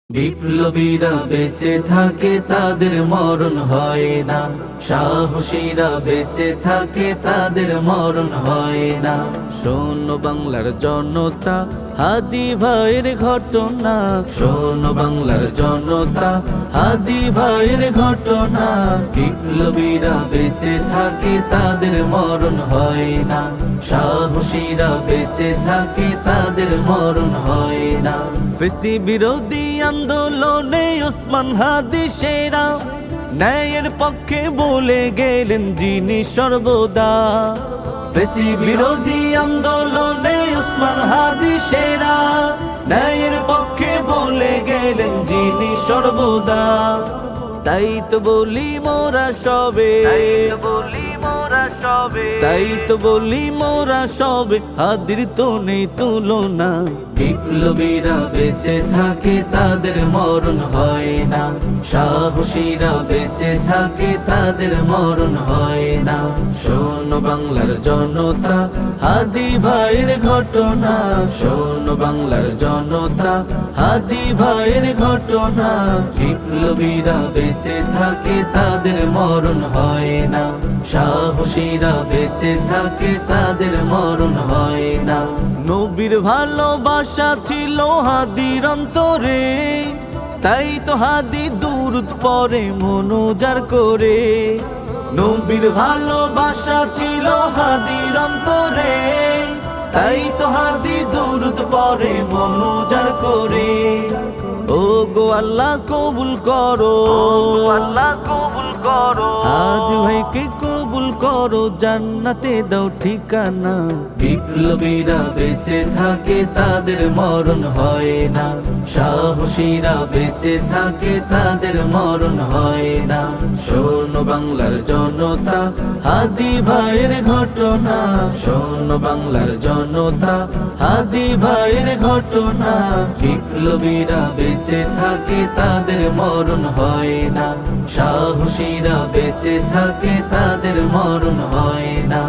বিপ্লবীরা বেঁচে থাকে তাদের মরণ হয় না, সাহসীরা বেঁচে থাকে তাদের মরণ হয় না। শোনো বাংলার জনতা, হাদি ভাইয়ের ঘটনা, শোনো বাংলার জনতা, হাদি ভাইয়ের ঘটনা। বিপ্লবীরা বেঁচে থাকে তাদের মরণ হয় না, সাহসীরা বেঁচে থাকে তাদের মরণ হয় না। ফেসি বিরোধী আন্দোলনে ওসমান হাদি সেরা, ন্যায়ের পক্ষে বলে গেলেন যিনি সর্বদা। ফেসি বিরোধী আন্দোলনে ওসমান হাদি সেরা, ন্যায়ের পক্ষে বলে গেলেন যিনি সর্বদা। তাই তো বলি মোরা সবে, তাই তো বলি মোরা সবে, হাদির তো নেই তুলনা। বিপ্লবীরা বেঁচে থাকে তাদের মরণ হয় না, সাহসীরা বেঁচে থাকে তাদের মরণ হয় না। শোনো বাংলার জনতা, হাদি ভাইয়ের ঘটনা, শোনো বাংলার জনতা, হাদি ভাইয়ের ঘটনা। বিপ্লবীরা বেঁচে থাকে তাদের মরণ হয় না, সাহসীরা বেঁচে থাকে তাদের মরণ হয় না। নবীর ভালোবাসা ছিল হাদির অন্তরে, তাই তো হাদি দুরূদ পড়ে মনোজার করে। নবীর ভালোবাসা ছিল হাদির অন্তরে, তাই তো হাদি দুরূদ পড়ে মনোজার করে। ও গো আল্লাহ কবুল করো, আল্লাহ কবুল করো, হাদি ভাইকে কবুল করো, জান্নাতে দাও ঠিকানা। বিপ্লবীরা বেঁচে থাকে তাদের মরণ হয় না, সাহসীরা বেঁচে থাকে তাদের মরণ হয় না। শোনো বাংলার জনতা, হাদি ভাইয়ের ঘটনা, শোনো বাংলার জনতা, হাদি ভাইয়ের ঘটনা। বিপ্লবীরা বেঁচে থাকে তাদের মরণ হয় না, সাহসীরা বেঁচে থাকে তাদের মরণ হয় না।